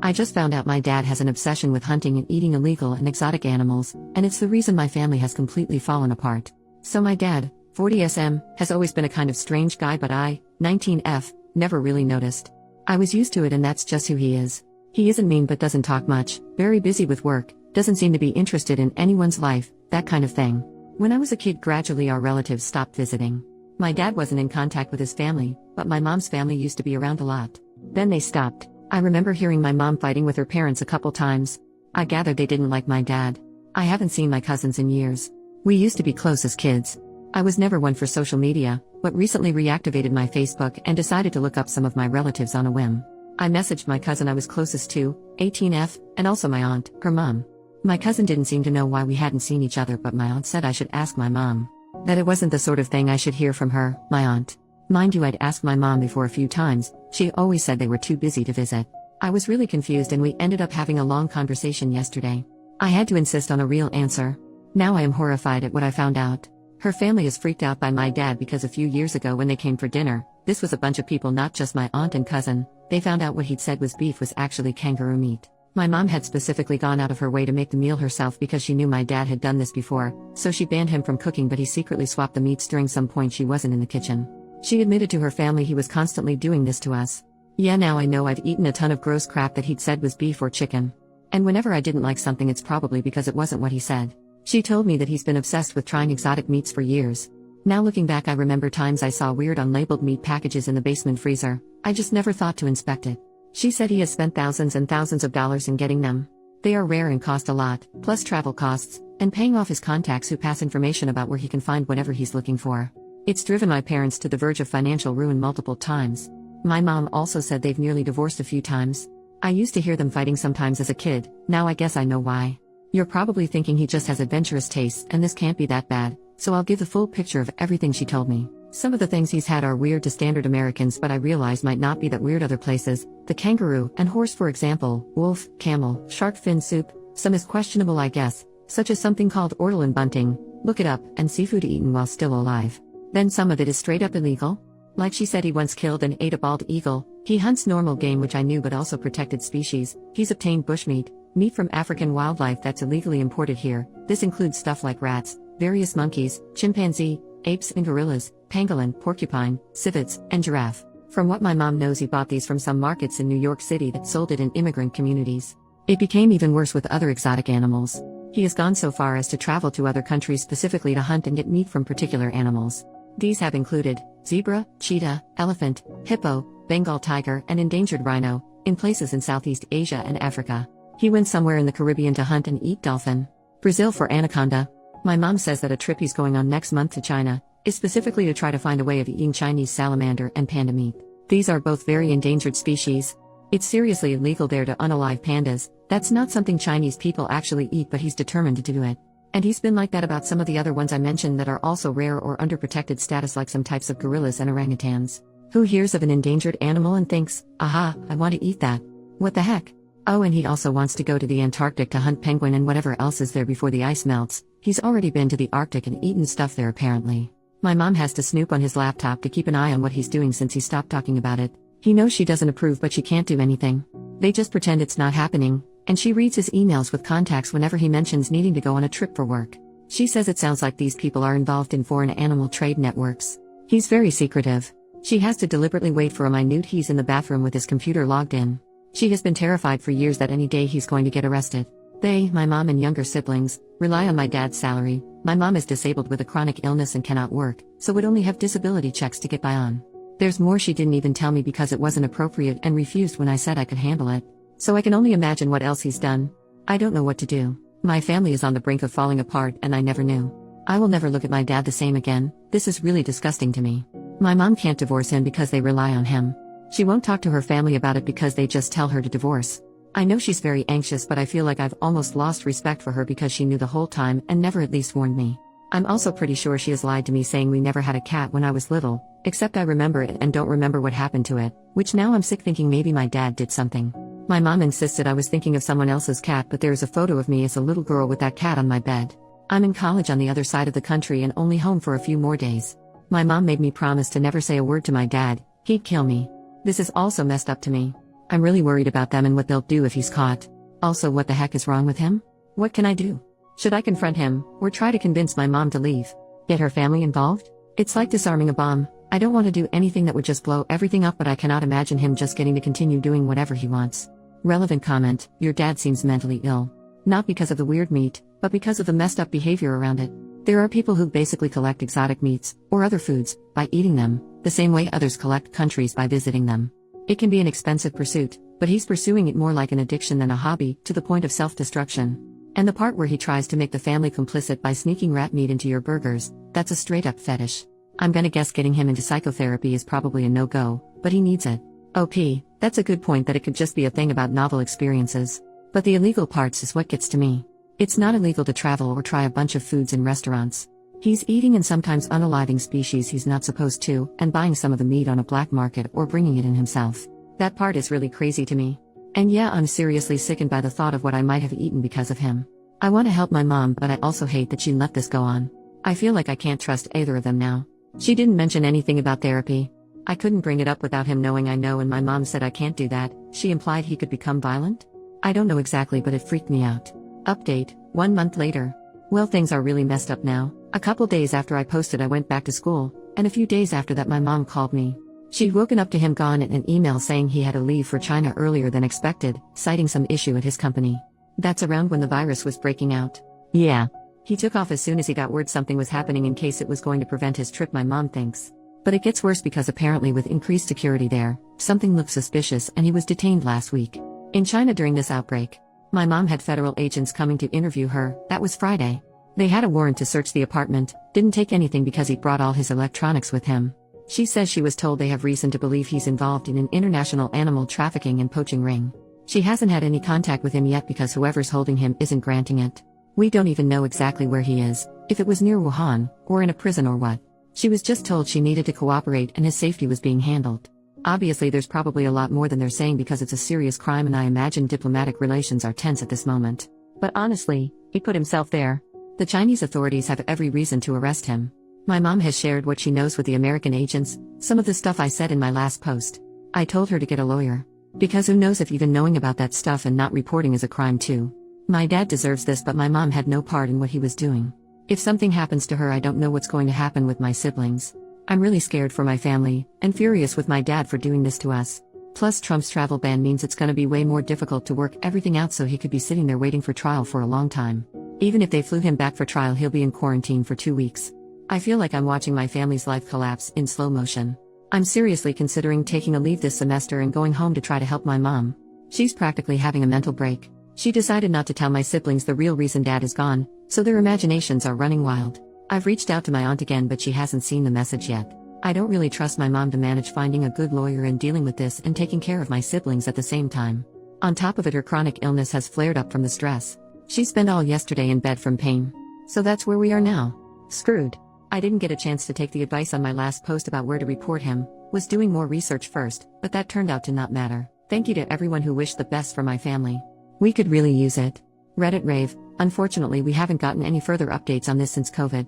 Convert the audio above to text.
I just found out my dad has an obsession with hunting and eating illegal and exotic animals, and it's the reason my family has completely fallen apart. So my dad, 40SM, has always been a kind of strange guy, but I, 19F, never really noticed. I was used to it, and that's just who he is. He isn't mean but doesn't talk much, very busy with work, doesn't seem to be interested in anyone's life, that kind of thing. When I was a kid, gradually our relatives stopped visiting. My dad wasn't in contact with his family, but my mom's family used to be around a lot. Then they stopped. I remember hearing my mom fighting with her parents a couple times. I gathered they didn't like my dad. I haven't seen my cousins in years. We used to be close as kids. I was never one for social media, but recently reactivated my Facebook and decided to look up some of my relatives on a whim. I messaged my cousin I was closest to, 18F, and also my aunt, her mom. My cousin didn't seem to know why we hadn't seen each other, but my aunt said I should ask my mom. That it wasn't the sort of thing I should hear from her, my aunt. Mind you, I'd asked my mom before a few times. She always said they were too busy to visit. I was really confused, and we ended up having a long conversation yesterday. I had to insist on a real answer. Now I am horrified at what I found out. Her family is freaked out by my dad because a few years ago when they came for dinner, this was a bunch of people, not just my aunt and cousin, they found out what he'd said was beef was actually kangaroo meat. My mom had specifically gone out of her way to make the meal herself because she knew my dad had done this before, so she banned him from cooking, but he secretly swapped the meats during some point she wasn't in the kitchen. She admitted to her family he was constantly doing this to us. Yeah, now I know I've eaten a ton of gross crap that he'd said was beef or chicken. And whenever I didn't like something, it's probably because it wasn't what he said. She told me that he's been obsessed with trying exotic meats for years. Now looking back, I remember times I saw weird unlabeled meat packages in the basement freezer. I just never thought to inspect it. She said he has spent thousands and thousands of dollars in getting them. They are rare and cost a lot, plus travel costs, and paying off his contacts who pass information about where he can find whatever he's looking for. It's driven my parents to the verge of financial ruin multiple times. My mom also said they've nearly divorced a few times. I used to hear them fighting sometimes as a kid, now I guess I know why. You're probably thinking he just has adventurous tastes and this can't be that bad, so I'll give the full picture of everything she told me. Some of the things he's had are weird to standard Americans, but I realize might not be that weird other places. The kangaroo and horse, for example, wolf, camel, shark fin soup. Some is questionable, I guess, such as something called ortolan bunting, look it up, and seafood eaten while still alive. Then some of it is straight up illegal. Like she said, he once killed and ate a bald eagle. He hunts normal game, which I knew, but also protected species. He's obtained bushmeat, meat from African wildlife that's illegally imported here. This includes stuff like rats, various monkeys, chimpanzee, apes and gorillas, pangolin, porcupine, civets, and giraffe. From what my mom knows, he bought these from some markets in New York City that sold it in immigrant communities. It became even worse with other exotic animals. He has gone so far as to travel to other countries specifically to hunt and get meat from particular animals. These have included zebra, cheetah, elephant, hippo, Bengal tiger, and endangered rhino, in places in Southeast Asia and Africa. He went somewhere in the Caribbean to hunt and eat dolphin. Brazil for anaconda. My mom says that a trip he's going on next month to China is specifically to try to find a way of eating Chinese salamander and panda meat. These are both very endangered species. It's seriously illegal there to unalive pandas. That's not something Chinese people actually eat, but he's determined to do it. And he's been like that about some of the other ones I mentioned that are also rare or under protected status, like some types of gorillas and orangutans. Who hears of an endangered animal and thinks, aha, I want to eat that? What the heck? Oh, and he also wants to go to the Antarctic to hunt penguin and whatever else is there before the ice melts. He's already been to the Arctic and eaten stuff there apparently. My mom has to snoop on his laptop to keep an eye on what he's doing since he stopped talking about it. He knows she doesn't approve, but she can't do anything. They just pretend it's not happening, and she reads his emails with contacts whenever he mentions needing to go on a trip for work. She says it sounds like these people are involved in foreign animal trade networks. He's very secretive. She has to deliberately wait for a minute he's in the bathroom with his computer logged in. She has been terrified for years that any day he's going to get arrested. They, my mom and younger siblings, rely on my dad's salary. My mom is disabled with a chronic illness and cannot work, so would only have disability checks to get by on. There's more she didn't even tell me because it wasn't appropriate and refused when I said I could handle it. So I can only imagine what else he's done. I don't know what to do. My family is on the brink of falling apart and I never knew. I will never look at my dad the same again. This is really disgusting to me. My mom can't divorce him because they rely on him. She won't talk to her family about it because they just tell her to divorce. I know she's very anxious, but I feel like I've almost lost respect for her because she knew the whole time and never at least warned me. I'm also pretty sure she has lied to me saying we never had a cat when I was little, except I remember it and don't remember what happened to it, which now I'm sick thinking maybe my dad did something. My mom insisted I was thinking of someone else's cat, but there is a photo of me as a little girl with that cat on my bed. I'm in college on the other side of the country and only home for a few more days. My mom made me promise to never say a word to my dad, he'd kill me. This is also messed up to me. I'm really worried about them and what they'll do if he's caught. Also, what the heck is wrong with him? What can I do? Should I confront him, or try to convince my mom to leave? Get her family involved? It's like disarming a bomb. I don't want to do anything that would just blow everything up, but I cannot imagine him just getting to continue doing whatever he wants. Relevant comment: your dad seems mentally ill. Not because of the weird meat, but because of the messed up behavior around it. There are people who basically collect exotic meats, or other foods, by eating them, the same way others collect countries by visiting them. It can be an expensive pursuit, but he's pursuing it more like an addiction than a hobby, to the point of self-destruction. And the part where he tries to make the family complicit by sneaking rat meat into your burgers, that's a straight-up fetish. I'm gonna guess getting him into psychotherapy is probably a no-go, but he needs it. OP, that's a good point that it could just be a thing about novel experiences. But the illegal parts is what gets to me. It's not illegal to travel or try a bunch of foods in restaurants. He's eating and sometimes unaliving species he's not supposed to, and buying some of the meat on a black market or bringing it in himself. That part is really crazy to me. And yeah, I'm seriously sickened by the thought of what I might have eaten because of him. I want to help my mom, but I also hate that she let this go on. I feel like I can't trust either of them now. She didn't mention anything about therapy. I couldn't bring it up without him knowing I know, and my mom said I can't do that. She implied he could become violent? I don't know exactly, but it freaked me out. Update, 1 month later. Well, things are really messed up now. A couple days after I posted, I went back to school, and a few days after that my mom called me. She'd woken up to him gone and an email saying he had to leave for China earlier than expected, citing some issue at his company. That's around when the virus was breaking out. Yeah. He took off as soon as he got word something was happening in case it was going to prevent his trip, my mom thinks. But it gets worse because apparently with increased security there, something looked suspicious and he was detained last week. In China during this outbreak. My mom had federal agents coming to interview her. That was Friday. They had a warrant to search the apartment, didn't take anything because he brought all his electronics with him. She says she was told they have reason to believe he's involved in an international animal trafficking and poaching ring. She hasn't had any contact with him yet because whoever's holding him isn't granting it. We don't even know exactly where he is, if it was near Wuhan, or in a prison or what. She was just told she needed to cooperate and his safety was being handled. Obviously there's probably a lot more than they're saying because it's a serious crime, and I imagine diplomatic relations are tense at this moment. But honestly, he put himself there. The Chinese authorities have every reason to arrest him. My mom has shared what she knows with the American agents, some of the stuff I said in my last post. I told her to get a lawyer. Because who knows if even knowing about that stuff and not reporting is a crime too. My dad deserves this, but my mom had no part in what he was doing. If something happens to her, I don't know what's going to happen with my siblings. I'm really scared for my family, and furious with my dad for doing this to us. Plus Trump's travel ban means it's gonna be way more difficult to work everything out, so he could be sitting there waiting for trial for a long time. Even if they flew him back for trial, he'll be in quarantine for 2 weeks. I feel like I'm watching my family's life collapse in slow motion. I'm seriously considering taking a leave this semester and going home to try to help my mom. She's practically having a mental break. She decided not to tell my siblings the real reason dad is gone, so their imaginations are running wild. I've reached out to my aunt again, but she hasn't seen the message yet. I don't really trust my mom to manage finding a good lawyer and dealing with this and taking care of my siblings at the same time. On top of it, her chronic illness has flared up from the stress. She spent all yesterday in bed from pain. So that's where we are now. Screwed. I didn't get a chance to take the advice on my last post about where to report him, was doing more research first, but that turned out to not matter. Thank you to everyone who wished the best for my family. We could really use it. Reddit rave. Unfortunately, we haven't gotten any further updates on this since COVID.